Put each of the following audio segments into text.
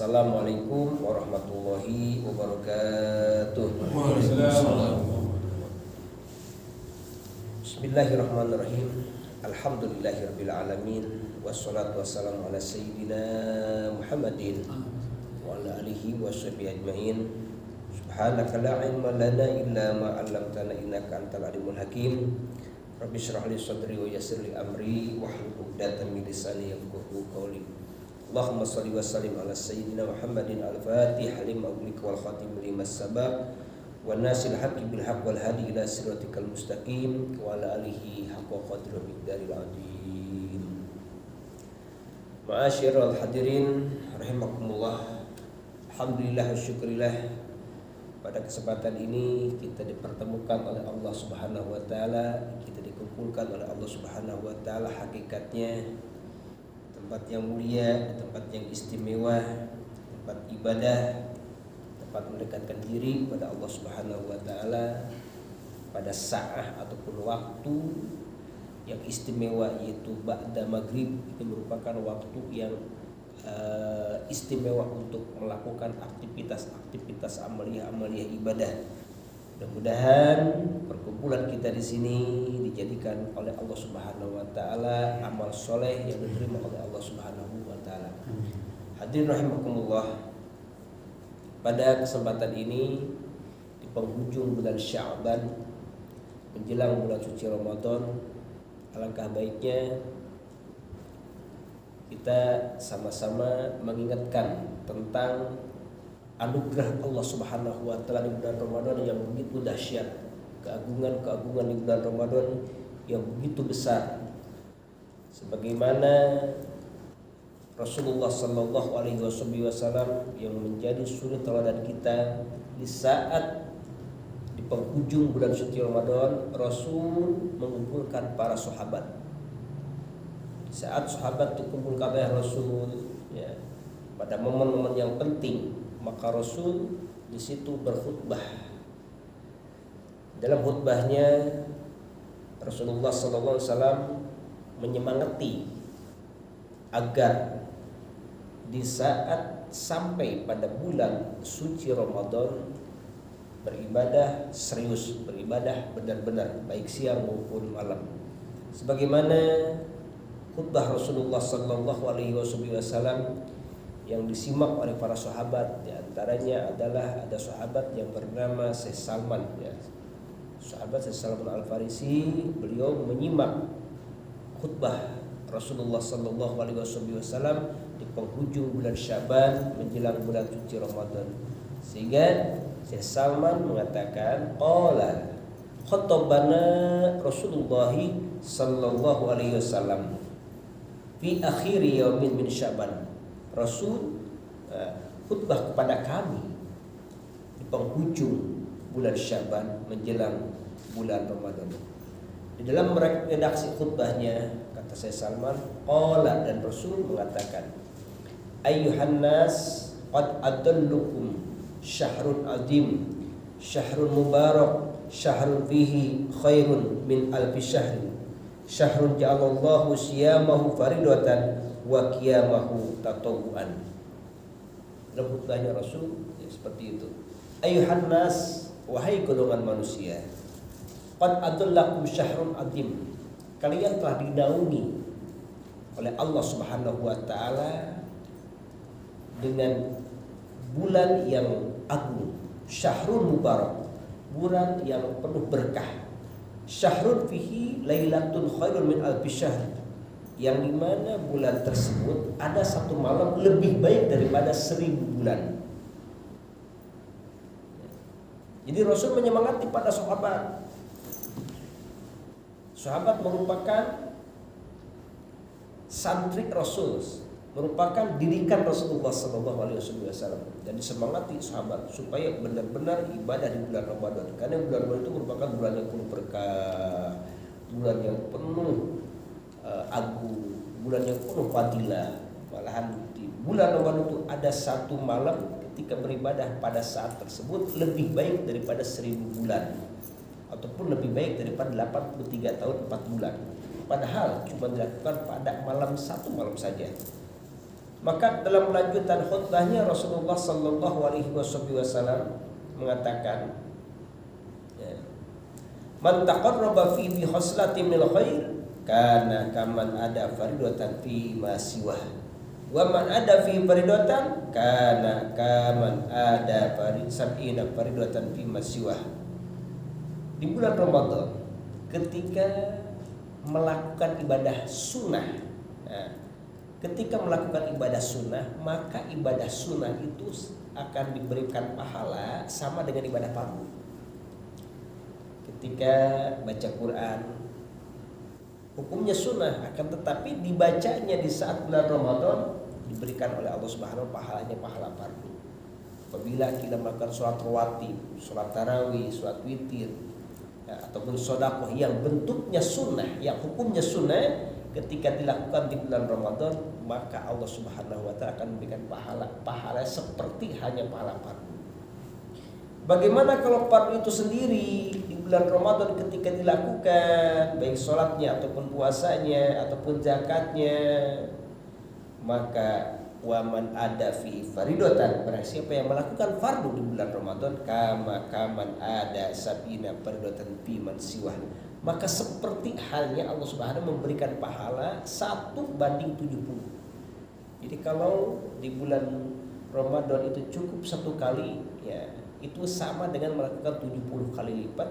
Assalamualaikum warahmatullahi wabarakatuh. Bismillahirrahmanirrahim. Alhamdulillahirabbil alamin. Wassalatu wassalamu ala sayyidina Muhammadin wa ala alihi washabihi ajmain. Subhanaka la ilma lana illa ma 'allamtana innaka antal alimul hakim. Rabbi shrah li sadri wa yassir li amri wahlul 'uqdatam min lisani yafqahu qawli. Allahumma shalli wa sallim ala sayyidina Muhammadin al-fatih lima ughliqa wal khatim lima sabaq wa nasil haqqi bil haqq wal hadi ila siratikal mustaqim wa ala alihi haqqa qadri wa miqdaril azim. Ma'asyiral hadirin rahimakumullah. Alhamdulillah wa syukrillah, pada kesempatan ini kita dipertemukan oleh Allah Subhanahu wa taala, kita dikumpulkan oleh Allah Subhanahu wa taala hakikatnya tempat yang mulia, tempat yang istimewa, tempat ibadah, tempat mendekatkan diri kepada Allah Subhanahu wa taala pada saat ataupun waktu yang istimewa, yaitu ba'da maghrib. Itu merupakan waktu yang istimewa untuk melakukan aktivitas amaliyah ibadah. Mudah-mudahan perkumpulan kita di sini dijadikan oleh Allah Subhanahu wa taala amal soleh yang diterima oleh Allah Subhanahu wa taala. Hadirin rahimakumullah, pada kesempatan ini di penghujung bulan Sya'ban menjelang bulan suci Ramadan, alangkah baiknya kita sama-sama mengingatkan tentang anugerah Allah Subhanahu wa taala di bulan Ramadan yang begitu dahsyat, keagungan di bulan Ramadan yang begitu besar. Sebagaimana Rasulullah sallallahu alaihi wasallam yang menjadi suri teladan kita di saat di penghujung bulan suci Ramadan, Rasul mengumpulkan para sahabat. Saat sahabat dikumpulkan oleh Rasul ya, pada momen-momen yang penting, maka Rasul di situ berkhutbah. Dalam khutbahnya Rasulullah SAW menyemangati agar di saat sampai pada bulan suci Ramadan beribadah serius, beribadah benar-benar, baik siang maupun malam. Sebagaimana khutbah Rasulullah SAW yang disimak oleh para sahabat, di antaranya adalah ada sahabat yang bernama Syekh Salman ya. Sahabat Syekh Salman Al-Farisi, beliau menyimak khutbah Rasulullah SAW di penghujung bulan Sya'ban menjelang bulan suci Ramadan. Sehingga Syekh Salman mengatakan, qala khatabana Rasulullah sallallahu alaihi wasallam fi akhir yaumin min Sya'ban. Rasul khutbah kepada kami di penghujung bulan Sya'ban menjelang bulan Ramadan. Di dalam redaksi khutbahnya, kata Syekh Salman, qala, dan Rasul mengatakan, ayyuhan nas qad adallukum syahrun azim, syahrun mubarak, syahrun fihi khairun min alfi syahrin, syahrun ja'alallahu siyamahu faridatan wa qiyamahu tatawuan. Dalam khutbahnya Rasul ya, seperti itu. Ayuhan nas, wahai golongan manusia, qad adallakum syahrun azim, kalian telah dinaungi oleh Allah Subhanahu wa taala dengan bulan yang agung, syahrun mubarak, bulan yang penuh berkah, syahrun fihi lailatun khairun min alfi syahr, yang dimana bulan tersebut ada satu malam lebih baik daripada 1000 bulan. Jadi Rasul menyemangati pada sahabat. Sahabat merupakan santri Rasul, merupakan didikan Rasulullah SAW, dan disemangati sahabat supaya benar-benar ibadah di bulan Ramadan. Karena bulan Ramadan itu merupakan bulan yang penuh berkah, bulan yang penuh agung, bulan yang penuh fadilah. Malahan di bulan Ramadan itu ada satu malam ketika beribadah pada saat tersebut lebih baik daripada 1000 bulan, ataupun lebih baik daripada 83 tahun 4 bulan. Padahal cuma dilakukan pada satu malam saja. Maka dalam lanjutan khutbahnya Rasulullah sallallahu alaihi wasallam mengatakan, ya, man taqarraba fi bi khaslatin min khair kana kaman ada faridatan fi ma siwah wa man ada fi faridatan kana kaman ada sab'ina faridatan fi ma siwah. Di bulan Ramadan ketika melakukan ibadah sunnah, nah, ketika melakukan ibadah sunnah, maka ibadah sunnah itu akan diberikan pahala sama dengan ibadah fardu. Ketika baca Quran, hukumnya sunnah, akan tetapi dibacanya di saat bulan Ramadan diberikan oleh Allah Subhanahu wa taala pahalanya pahala fardu. Apabila kita melakukan sholat rawatib, sholat tarawih, sholat witir, ya, ataupun sedekah yang bentuknya sunnah, yang hukumnya sunnah, ketika dilakukan di bulan Ramadan, maka Allah Subhanahu wa taala akan memberikan pahala seperti hanya pahala fardu. Bagaimana kalau fardu itu sendiri di bulan Ramadan ketika dilakukan, baik sholatnya ataupun puasanya ataupun zakatnya, maka waman ada fi faridatan, barang siapa yang melakukan fardu di bulan Ramadan, kaman ada sabina faridatan fi man siwah, maka seperti halnya Allah Subhanahu memberikan pahala 1:70. Jadi kalau di bulan Ramadan itu cukup 1 kali, ya itu sama dengan melakukan 70 kali lipat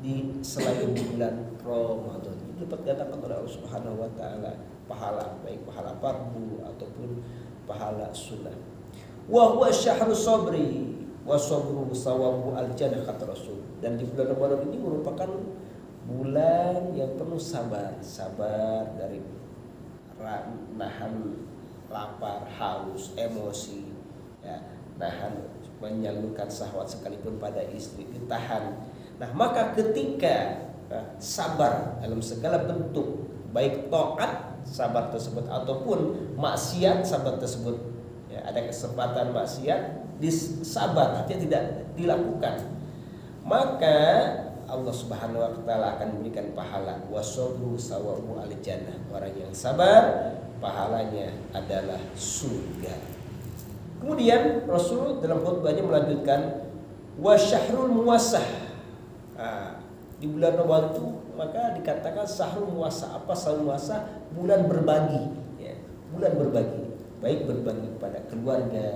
di selain bulan Ramadan. Itu dapat dikatakan oleh Allah Subhanahu wa taala pahala, baik pahala fardu ataupun pahala sunnah. Wa huwa syahrus sabri wa sabru sawabu al-jannah, kata Rasul. Dan di bulan Ramadan ini merupakan bulan yang penuh sabar dari nahan lapar, haus, emosi, ya, nahan menyalurkan syahwat sekalipun pada istri ditahan. Nah, maka ketika sabar dalam segala bentuk, baik taat sabar tersebut ataupun maksiat sabar tersebut, ya, ada kesempatan maksiat disabar, artinya tidak dilakukan, maka Allah Subhanahu wa taala akan memberikan pahala wasabru sawabu al-jannah. Orang yang sabar pahalanya adalah surga. Kemudian Rasul dalam khutbahnya melanjutkan wasyahrul muwassah. Di bulan Ramadan itu maka dikatakan syahrul muwassah. Apa syahrul muwassah? Bulan berbagi, ya, bulan berbagi. Baik berbagi kepada keluarga,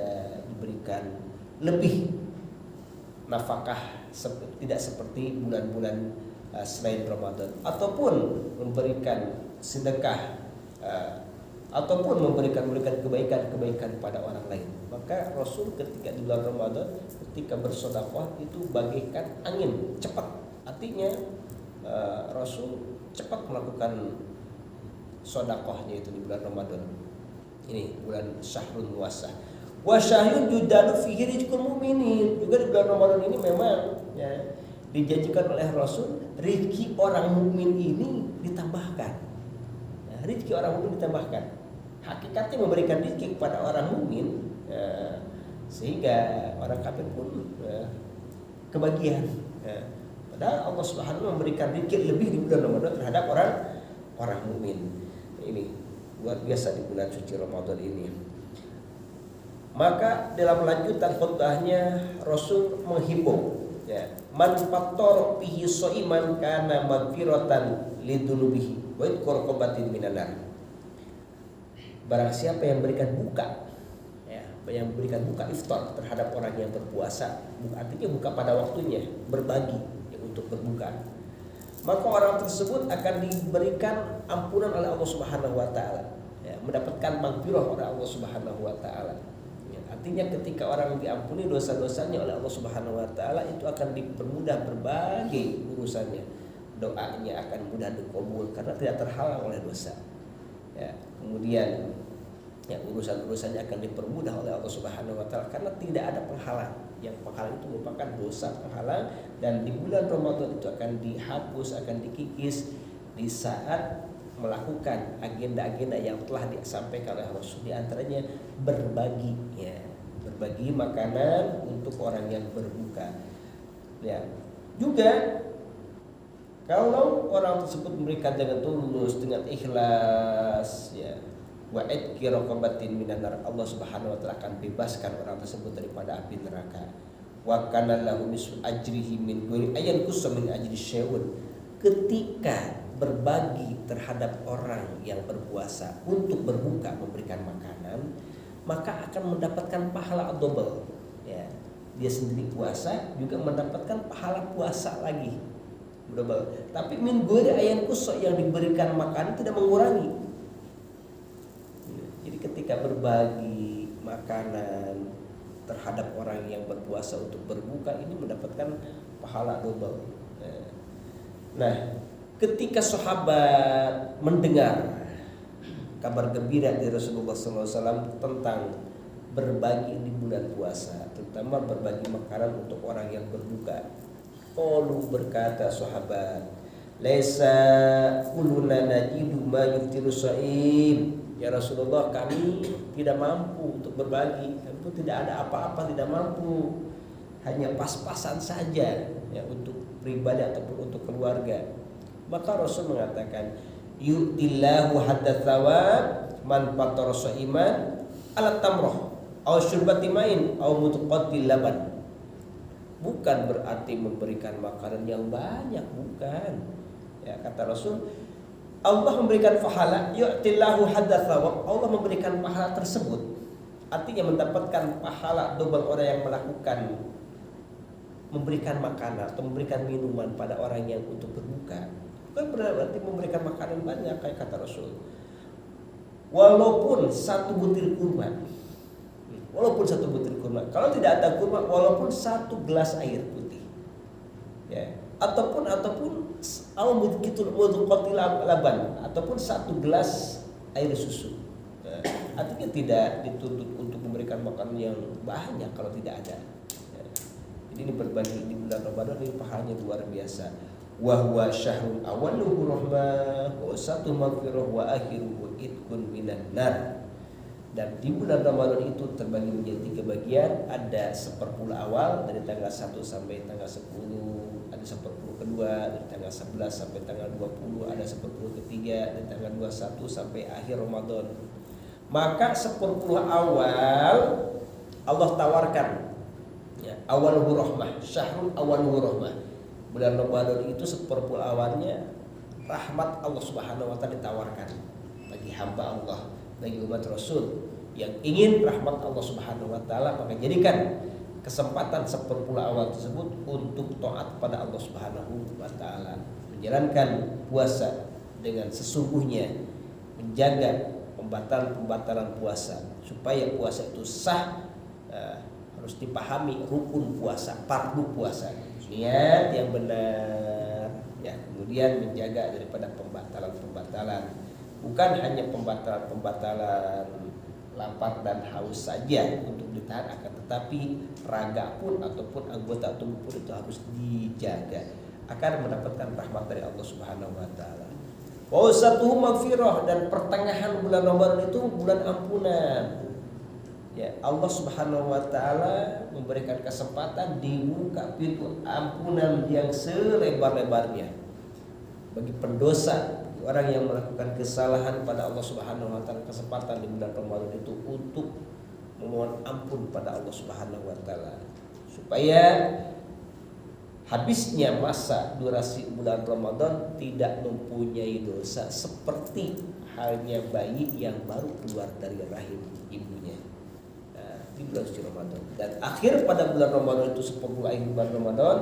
diberikan lebih nafkah, tidak seperti bulan-bulan selain Ramadan, ataupun memberikan sedekah, ataupun memberikan kebaikan pada orang lain. Maka Rasul ketika di bulan Ramadan ketika bersedekah itu bagaikan angin cepat. Artinya Rasul cepat melakukan sedekahnya itu di bulan Ramadan. Ini bulan Syahrul Muwassah. Wa syahrun yudalu fihi rizqul mu'minin. Juga di bulan Ramadan ini memang, ya, dijanjikan oleh Rasul rezeki orang mukmin ini ditambahkan. Nah, rezeki orang mukmin ditambahkan. Hakikatnya memberikan rezeki kepada orang mukmin, ya, sehingga orang kafir pun, ya, kebagian. Ya. Padahal Allah Subhanahu memberikan rezeki lebih di bulan Ramadan terhadap orang mukmin. Ini luar biasa di bulan suci Ramadan ini. Maka dalam lanjutan khutbahnya Rasul menghimbau, ya, man fattara bihi shaiman kana maghfiratan lidunubihi wa idqurqabatin minan. Barang siapa yang berikan buka, ya, yang berikan buka iftar terhadap orang yang berpuasa, artinya buka pada waktunya, berbagi, ya, untuk berbuka, maka orang tersebut akan diberikan ampunan oleh Allah Subhanahu wa taala, ya, mendapatkan maghfirah oleh Allah Subhanahu wa taala. Ya, artinya ketika orang diampuni dosa-dosanya oleh Allah Subhanahu wa taala, itu akan dipermudah berbagai urusannya. Doanya akan mudah dikabul karena tidak terhalang oleh dosa. Ya, kemudian, ya, urusan-urusannya akan dipermudah oleh Allah Subhanahu wa taala karena tidak ada penghalang. Yang penghalang itu merupakan dosa penghalang, dan di bulan Ramadan itu akan dihapus, akan dikikis di saat melakukan agenda-agenda yang telah disampaikan oleh Rasul. Di antaranya berbagi, ya, berbagi makanan untuk orang yang berbuka. Ya, juga kalau orang tersebut memberikan dengan tulus, dengan ikhlas, ya, wa idki raqabatin minan nar. Allah Subhanahu wa taala akan bebaskan orang tersebut daripada api neraka. Wa kana lahu nisfu ajrihi min ghairi ayan kusam min ajri syai'un. Ketika berbagi terhadap orang yang berpuasa untuk berbuka memberikan makanan, maka akan mendapatkan pahala double. Ya, dia sendiri puasa juga mendapatkan pahala puasa lagi double. Tapi min ghairi ayan kusam yang diberikan makanan tidak mengurangi. Jadi ketika berbagi makanan terhadap orang yang berpuasa untuk berbuka ini mendapatkan pahala double. Nah, ketika sahabat mendengar kabar gembira dari Rasulullah SAW tentang berbagi di bulan puasa, terutama berbagi makanan untuk orang yang berbuka, qalu berkata sahabat, laisa kuluna najidu ma yuftiru shaim. Ya Rasulullah, kami tidak mampu untuk berbagi, kami pun tidak ada apa-apa, tidak mampu, hanya pas-pasan saja ya untuk pribadi ataupun untuk keluarga. Maka Rasul mengatakan, yu'tillahu hadda thawab man fatara sha'iman ala tamroh aw syurbati main aw mutaqatil laban. Bukan berarti memberikan makanan yang banyak, bukan. Ya, kata Rasul, Allah memberikan pahala, yu'tillahu hadda thawab, Allah memberikan pahala tersebut. Artinya mendapatkan pahala double orang yang melakukan memberikan makanan atau memberikan minuman pada orang yang untuk berbuka. Bukan berarti memberikan makanan banyak kayak kata Rasul. Walaupun satu butir kurma. Walaupun satu butir kurma. Kalau tidak ada kurma, walaupun satu gelas air putih. Ya, ataupun laban ataupun satu gelas air susu. Ya, artinya tidak dituntut untuk memberikan makanan yang banyak kalau tidak ada. Ya, jadi ini berbagi di bulan Ramadan ini pahalanya luar biasa. Wa huwa syahrul awwaluhu rahmah wa satu maghfirah wa akhiruhu itqun minan nar. Dan di bulan Ramadan itu terbagi menjadi 3 bagian. Ada seperpuluh awal dari tanggal 1 sampai tanggal 10, ada seperpuluh kedua dari tanggal 11 sampai tanggal 20, ada seperpuluh ketiga dari tanggal 21 sampai akhir Ramadan. Maka seperpuluh awal Allah tawarkan ya, awaluhu rahmah, syahrul awaluhu rahmah. Bulan Ramadan itu seperpuluh awalnya rahmat Allah Subhanahu wa taala ditawarkan bagi hamba Allah, bagi umat Rasul yang ingin rahmat Allah Subhanahu wa taala, maka jadikan kesempatan seperpuluh awal tersebut untuk taat pada Allah Subhanahu wa taala, menjalankan puasa dengan sesungguhnya, menjaga pembatalan puasa supaya puasa itu sah. Harus dipahami rukun puasa, fardu puasa, niat yang benar ya, kemudian menjaga daripada pembatalan-pembatalan. Bukan hanya pembatalan-pembatalan lapar dan haus saja untuk ditahan, akan tetapi raga pun ataupun anggota tubuh pun itu harus dijaga akan mendapatkan rahmat dari Allah Subhanahu wa taala. Wa usatuhu maghfirah, dan pertengahan bulan Ramadan itu bulan ampunan. Ya, Allah Subhanahu wa taala memberikan kesempatan dibuka pintu ampunan yang selebar-lebarnya bagi pendosa, orang yang melakukan kesalahan pada Allah Subhanahu wa taala. Kesempatan di bulan Ramadan itu untuk memohon ampun pada Allah Subhanahu wa taala supaya habisnya masa durasi bulan Ramadan tidak mempunyai dosa seperti halnya bayi yang baru keluar dari rahim ibunya di bulan suci Ramadan. Dan akhir pada bulan Ramadan itu 10 akhir bulan Ramadan,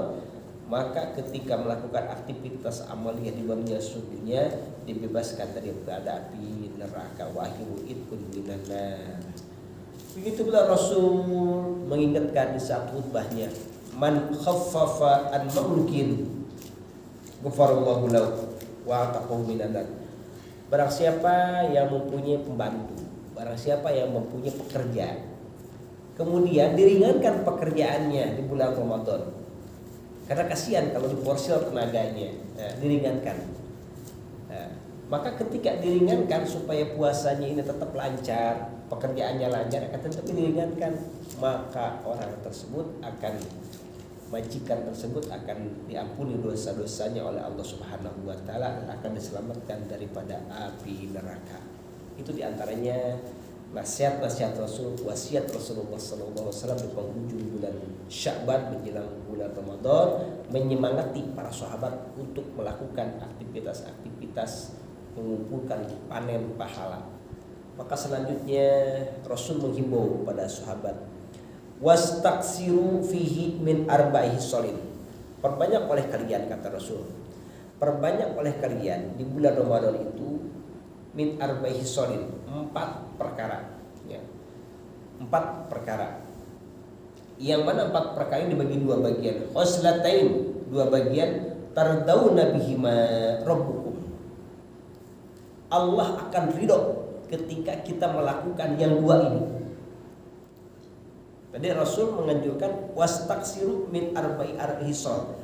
maka ketika melakukan aktivitas amaliyah di bulannya sungguhnya dibebaskan dari berada api neraka. Wahiru itqun minan nar. Begitu pula Rasul mengingatkan di saat khutbahnya, man khaffafa an mungkin ghafarallahu lahu wa taqaw minan nar. Barang siapa yang mempunyai pembantu, barang siapa yang mempunyai pekerja, kemudian diringankan pekerjaannya di bulan Ramadan, karena kasihan kalau diporsil tenaganya, diringankan. Maka ketika diringankan supaya puasanya ini tetap lancar, pekerjaannya lancar, akan tetap diringankan, maka orang tersebut akan, majikan tersebut akan diampuni dosa-dosanya oleh Allah Subhanahu wa taala dan akan diselamatkan daripada api neraka. Itu diantaranya nasihat-nasihat Rasul, wasiat Rasulullah SAW di penghujung bulan Sya'ban menjelang bulan Ramadan, menyemangati para sahabat untuk melakukan aktivitas-aktivitas mengumpulkan panen pahala. Maka selanjutnya Rasul menghimbau pada sahabat, wastaksiru fihi min arba'i hisolin. Perbanyak oleh kalian, kata Rasul, perbanyak oleh kalian di bulan Ramadan itu min arba'i hisolin, 4 perkara ya. 4 perkara. Yang mana 4 perkara ini dibagi 2 bagian. Khoslatain, 2 bagian, tardawna bihima rabbukum. Allah akan ridho ketika kita melakukan yang 2 ini. Tadi Rasul menganjurkan wastaksiru min arba'i hisol.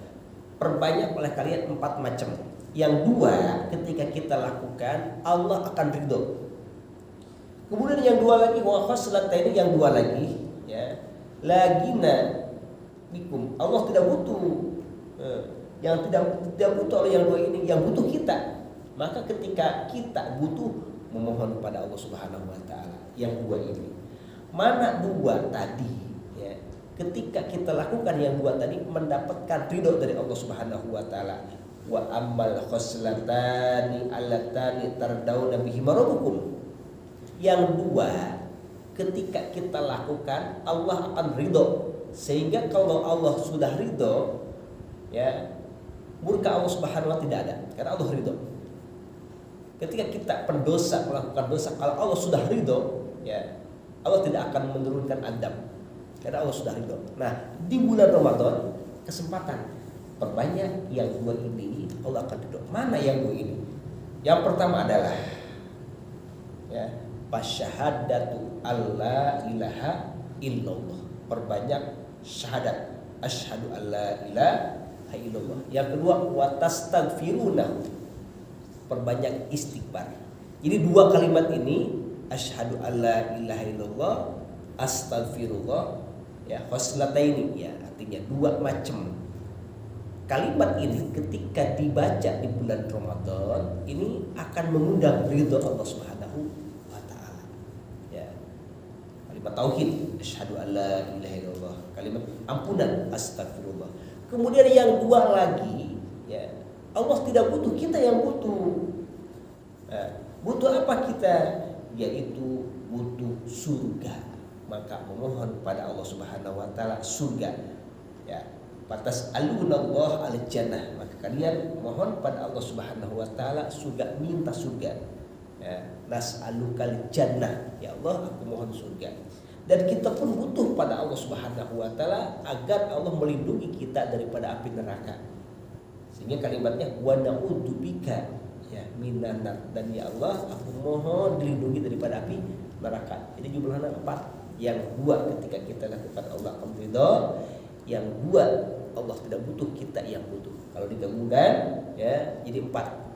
Perbanyak oleh kalian 4 macam. Yang 2 ketika kita lakukan Allah akan ridho. Kemudian yang 2 lagi, wa khoslataini, yang 2 lagi ya, lagina bikum. Allah tidak butuh yang tidak butuh oleh yang 2 ini, yang butuh kita. Maka ketika kita butuh, memohon kepada Allah Subhanahu wa taala yang 2 ini. Mana 2 tadi ya, ketika kita lakukan yang 2 tadi mendapatkan ridho dari Allah Subhanahu wa taala. Wa ammal khoslatani allatani tardawna bihima rabbukum. Yang 2 ketika kita lakukan Allah akan ridho, sehingga kalau Allah sudah ridho ya, murka Allah Subhanahu wa taala tidak ada, karena Allah ridho. Ketika kita pendosa melakukan dosa, kalau Allah sudah ridho ya, Allah tidak akan menurunkan adab, karena Allah sudah ridho. Nah, di bulan Ramadan kesempatan perbanyak yang 2 ini, Allah akan ridho. Mana yang 2 ini? Yang pertama adalah ya, fasyahadatu alla ilaha illallah. Perbanyak syahadat, asyhadu alla ilaha illallah. Yang kedua, wa tastaghfirunahu. Perbanyak istighfar. Jadi 2 kalimat ini, asyhadu alla ilaha illallah, astaghfirullah ya, khoslataini ya, artinya 2 macam. Kalimat ini ketika dibaca di bulan Ramadan ini akan mengundang ridho Allah Subhanahu wa taala. Ya. Kalimat tauhid, asyhadu alla ilaha illallah, kalimat ampunan, astagfirullah. Kemudian yang 2 lagi, ya, Allah tidak butuh, kita yang butuh. Nah, butuh apa kita? Yaitu butuh surga. Maka memohon kepada Allah Subhanahu wa taala surga. Ya. Batas alunallah al-jannah, maka kalian mohon pada Allah Subhanahu wa taala surga, minta surga ya, nas'alukal jannah, ya Allah aku mohon surga. Dan kita pun butuh pada Allah Subhanahu wa taala agar Allah melindungi kita daripada api neraka, sehingga kalimatnya wa na'udzubika ya minan nar, dan ya Allah aku mohon dilindungi daripada api neraka. Jadi jumlahnya 4. Yang 2 ketika kita lakukan Allah akan ridho, yang 2 Allah tidak butuh, kita yang butuh. Kalau digabungkan ya jadi 4.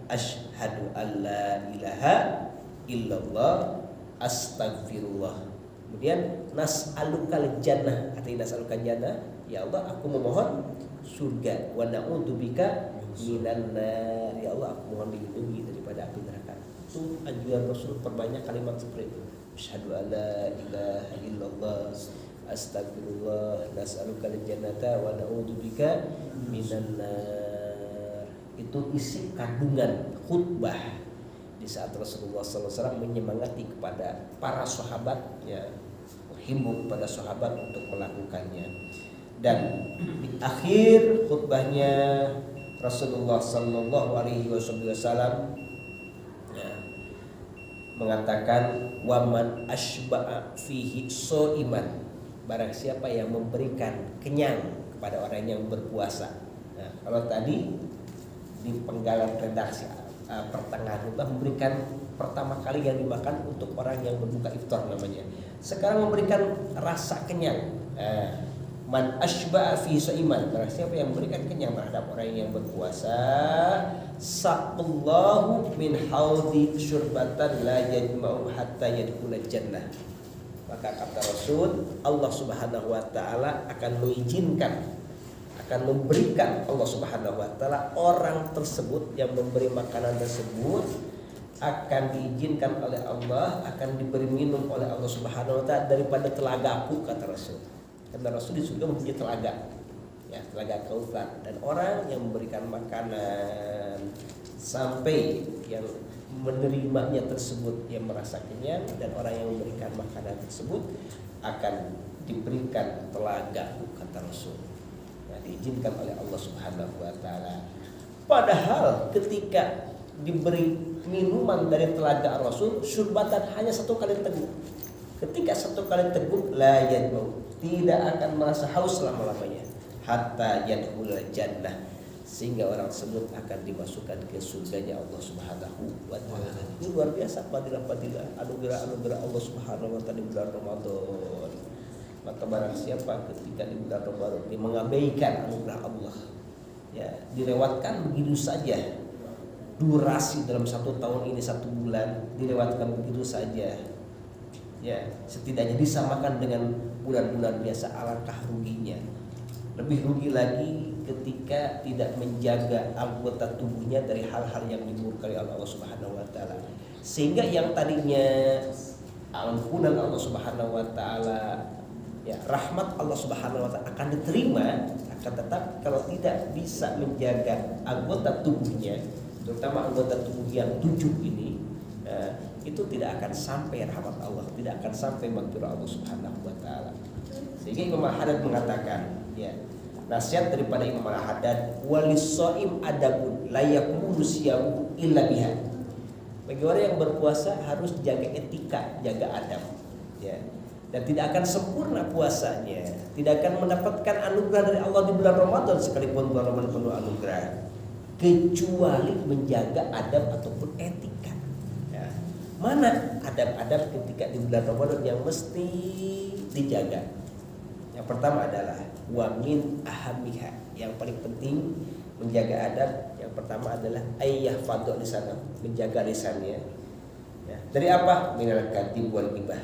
Asyhadu alla ilaha illallah, astagfirullah. Kemudian nas'alukal jannah. Artinya nas'alukal jannah, ya Allah aku memohon surga. Wa na'udzubika minan nar, ya Allah aku mohon dilindungi daripada api neraka. Itu anjuran Rasul, perbanyak kalimat seperti itu. Asyhadu alla ilaha illallah, astagfirullah, nas'alukal jannata wa na'udzubika minan nar. Itu isi kandungan khutbah di saat Rasulullah SAW menyemangati kepada para sahabat ya, menghimbau kepada sahabat untuk melakukannya. Dan di akhir khutbahnya Rasulullah SAW ya, mengatakan waman asba'a fihi so'iman, barang siapa yang memberikan kenyang kepada orang yang berpuasa. Nah, kalau tadi di penggalan redaksi pertengahan khutbah memberikan pertama kali yang dimakan untuk orang yang berbuka iftar namanya. Sekarang memberikan rasa kenyang. Man asba'a fi sha'iman, barang siapa yang memberikan kenyang terhadap orang yang berpuasa, saqallahu min haudi syurbatan la yajma'u hatta yadkhula jannah. Maka kata Rasul, Allah Subhanahu wa taala akan mengizinkan, akan memberikan Allah Subhanahu wa taala orang tersebut yang memberi makanan tersebut akan diizinkan oleh Allah, akan diberi minum oleh Allah Subhanahu wa taala daripada telagaku, kata Rasul. Karena Rasul di surga mempunyai telaga, ya, telaga Kautsar, dan orang yang memberikan makanan sampai yang menerimanya tersebut yang merasa kenyang, dan orang yang memberikan makanan tersebut akan diberikan telaga, kata Rasul. Nah, diizinkan oleh Allah Subhanahu wa taala. Padahal ketika diberi minuman dari telaga Rasul, syurbatan hanya satu kali teguk. Ketika satu kali teguk, la yadmu, tidak akan merasa haus selama-lamanya, hatta yadkhulul jannah, sehingga orang tersebut akan dimasukkan ke surganya Allah Subhanahu wa taala. Ini luar biasa fadilah-fadilah, anugerah-anugerah Allah Subhanahu wa taala di bulan Ramadan. Maka barang siapa ketika di bulan Ramadan dia mengabaikan anugerah Allah, ya, dilewatkan begitu saja, durasi dalam 1 tahun ini 1 bulan dilewatkan begitu saja, ya, setidaknya disamakan dengan bulan-bulan biasa, alangkah ruginya. Lebih rugi lagi ketika tidak menjaga anggota tubuhnya dari hal-hal yang dimurkai oleh Allah Subhanahu wa taala, sehingga yang tadinya ampunan Allah Subhanahu wa taala, ya, rahmat Allah Subhanahu wa taala akan diterima, akan tetap kalau tidak bisa menjaga anggota tubuhnya, terutama anggota tubuh yang 7 ini, itu tidak akan sampai rahmat Allah, tidak akan sampai maghfirah Allah Subhanahu wa taala. Sehingga Imam Al-Haddad mengatakan, ya, nasihat daripada Imam Al-Haddad, walis-shaim adabun la yakunu siyamu illa biha. Bagi orang yang berpuasa harus jaga etika, jaga adab, ya. Dan tidak akan sempurna puasanya, tidak akan mendapatkan anugerah dari Allah di bulan Ramadan sekalipun bulan Ramadan penuh anugerah, kecuali menjaga adab ataupun etika. Ya. Mana adab-adab ketika di bulan Ramadan yang mesti dijaga? Yang pertama adalah wamin ahamiha, yang paling penting menjaga adab. Yang pertama adalah ayyah fadl lisanah, menjaga lisannya. Ya. Dari apa? Minal kadhib wal ghibah,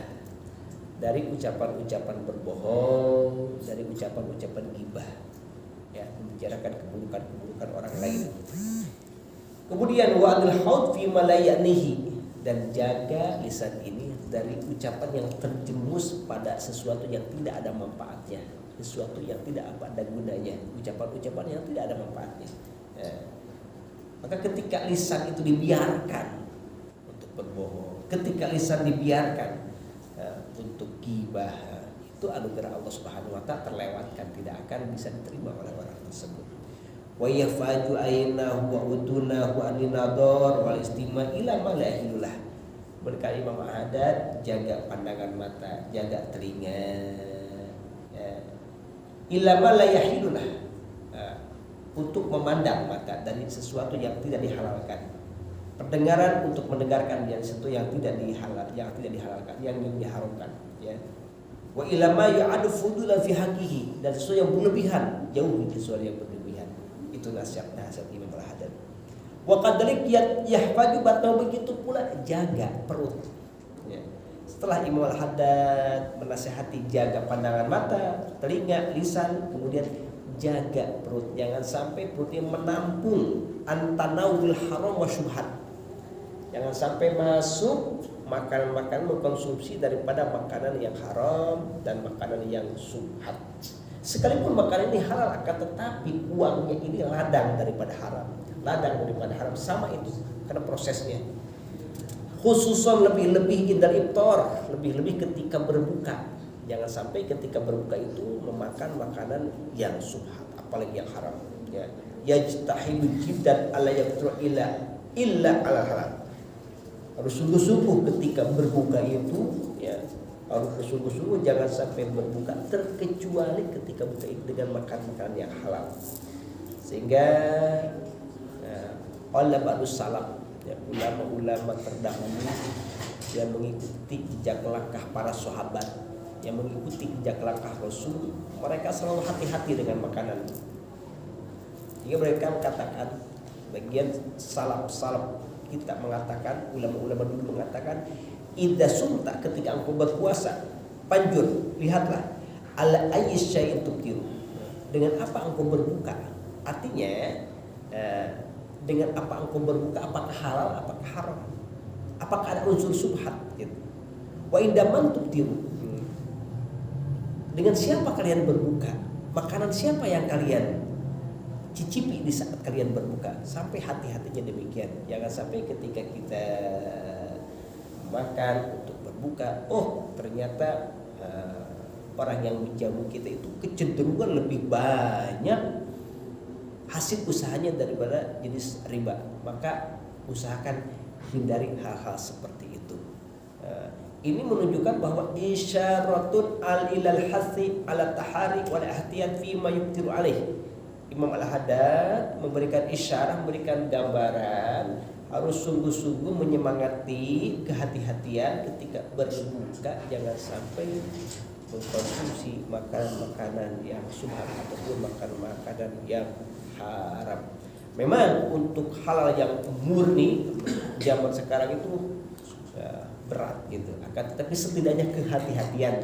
dari ucapan-ucapan berbohong, dari ucapan-ucapan ghibah, ya, membicarakan keburukan-keburukan orang lain. Kemudian wa'adul haud fi ma la ya'nihi, dan jaga lisan ini dari ucapan yang terjerumus pada sesuatu yang tidak ada manfaatnya, sesuatu yang tidak ada gunanya, ucapan-ucapan yang tidak ada manfaatnya. Ya. Maka ketika lisan itu dibiarkan untuk berbohong, ketika lisan dibiarkan untuk ghibah, itu anugerah Allah Subhanahu wa taala terlewatkan, tidak akan bisa diterima oleh orang tersebut. Wa yafaju aynahu wa udunahu aninador wal istima ila ma la yahillah. Berkata Imam Al-Haddad, jaga pandangan mata, jaga telinga, ya, ila ma la yahillah, untuk memandang mata dari sesuatu yang tidak dihalalkan. Pendengaran untuk mendengarkan yang sesuatu yang tidak dihalalkan, yang diharamkan, ya. Wa ila ma ya'adu fudulan fi haqqihi, dan sesuatu yang berlebihan, jauhi sesuatu yang berlebihan. Itu nasihat Imam Al-Haddad. Wa qadalik yahfaju batnahu, begitu pula jaga perut. Ya. Setelah Imam Al-Haddad menasihati jaga pandangan mata, telinga, lisan, kemudian jaga perut, jangan sampai perutnya menampung antanawil haram wa syubhat. Jangan sampai masuk makanan-makanan mengkonsumsi daripada makanan yang haram dan makanan yang syubhat. Sekalipun makanan ini halal, akan tetapi uangnya ini ladang daripada haram, sama itu karena prosesnya. Khususan lebih-lebih indal iftar, lebih-lebih ketika berbuka. Jangan sampai ketika berbuka itu memakan makanan yang syubhat, apalagi yang haram. Ya, yajtahidu jiddan ala yaqtra illa ala halal. Harus sungguh-sungguh ketika berbuka itu, ya, harus sungguh-sungguh, jangan sampai berbuka terkecuali ketika buka itu dengan makan makanan yang halal. Sehingga oleh ba'dus salaf, ya, ulama-ulama terdahulu yang mengikuti jejak langkah para sahabat, yang mengikuti jejak langkah Rasul, mereka selalu hati-hati dengan makanan. Hingga mereka katakan, bagian salaf kita mengatakan, ulama-ulama dulu mengatakan, idza sumta, ketika engkau berpuasa, panjur, lihatlah ala ayyi syai'in tukiru, dengan apa engkau berbuka. Artinya dengan apa engkau berbuka, apakah halal, apakah haram. Apakah ada unsur subhat gitu. Wa indaman tubtiru. Dengan siapa kalian berbuka? Makanan siapa yang kalian cicipi di saat kalian berbuka? Sampai hati-hatinya demikian. Jangan sampai ketika kita makan untuk berbuka, oh ternyata orang yang menjamu kita itu kecenderungan lebih banyak hasil usahanya daripada jenis riba. Maka usahakan hindari hal-hal seperti itu. Ini menunjukkan bahwa isyaratun al-ilal hasi ala tahari wal ihtiyat fi ma yubtiru alaih. Imam Al-Haddad memberikan isyarat, memberikan gambaran harus sungguh-sungguh menyemangati kehati-hatian ketika berbuka, jangan sampai mengkonsumsi makanan-makanan yang subhat ataupun makanan yang haram. Memang untuk halal yang murni zaman sekarang itu berat gitu. Akan tetapi setidaknya kehati-hatian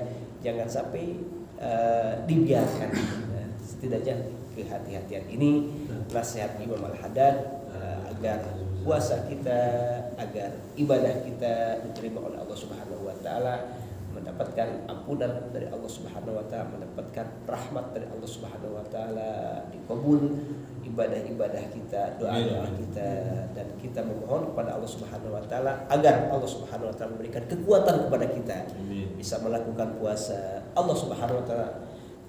jangan sampai dibiarkan. Setidaknya kehati-hatian ini nasihat Imam Al-Haddad agar puasa kita, agar ibadah kita diterima oleh Allah Subhanahu wa taala, mendapatkan ampunan dari Allah Subhanahu wa taala, mendapatkan rahmat dari Allah Subhanahu wa taala, dikabul ibadah-ibadah kita, doa-doa kita, dan kita memohon kepada Allah Subhanahu wa taala agar Allah Subhanahu wa taala memberikan kekuatan kepada kita bisa melakukan puasa. Allah Subhanahu wa taala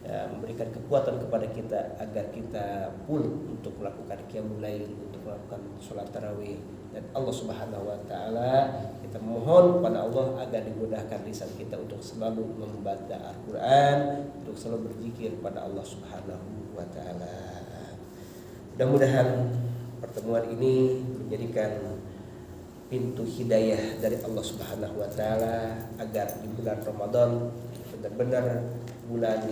memberikan kekuatan kepada kita agar kita full untuk melakukan qiyamul lail, untuk melakukan sholat tarawih, dan Allah Subhanahu wa taala kita mohon kepada Allah agar dimudahkan lisan kita untuk selalu membaca Al-Qur'an, untuk selalu berzikir kepada Allah Subhanahu wa taala. Mudah-mudahan pertemuan ini menjadikan pintu hidayah dari Allah Subhanahu wa taala agar di bulan Ramadan benar-benar bulan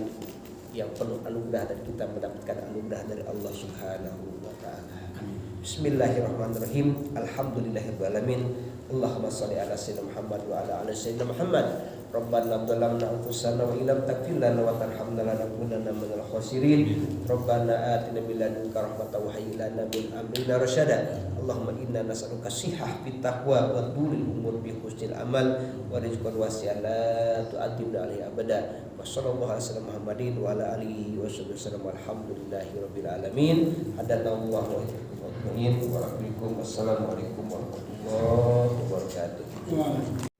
yang penuh anugerah dan kita mendapatkan anugerah dari Allah Subhanahu wa taala. Bismillahirrahmanirrahim. Alhamdulillahirabbil alamin. Allahumma shalli ala sayyidina Muhammad wa ala ali sayyidina Muhammad. Rabbana dzalamna anfusana wa illam taghfir lana wa tarhamna lanakunanna minal khasirin. Rabbana atina min ladunka rahmatan wa hayyi lana min amrina rasyada. Allahumma inna nas'aluka shihah fit taqwa wa tulil umur bi husnil amal wa rizqan wasi'an la tu'adhibna alaihi abada. Wa sallallahu alaihi wasallam Muhammadin wa ala alihi wa sallam. Alhamdulillahi rabbil alamin. Hadanallahu wa iyyakum. Wassalamualaikum warahmatullahi wabarakatuh.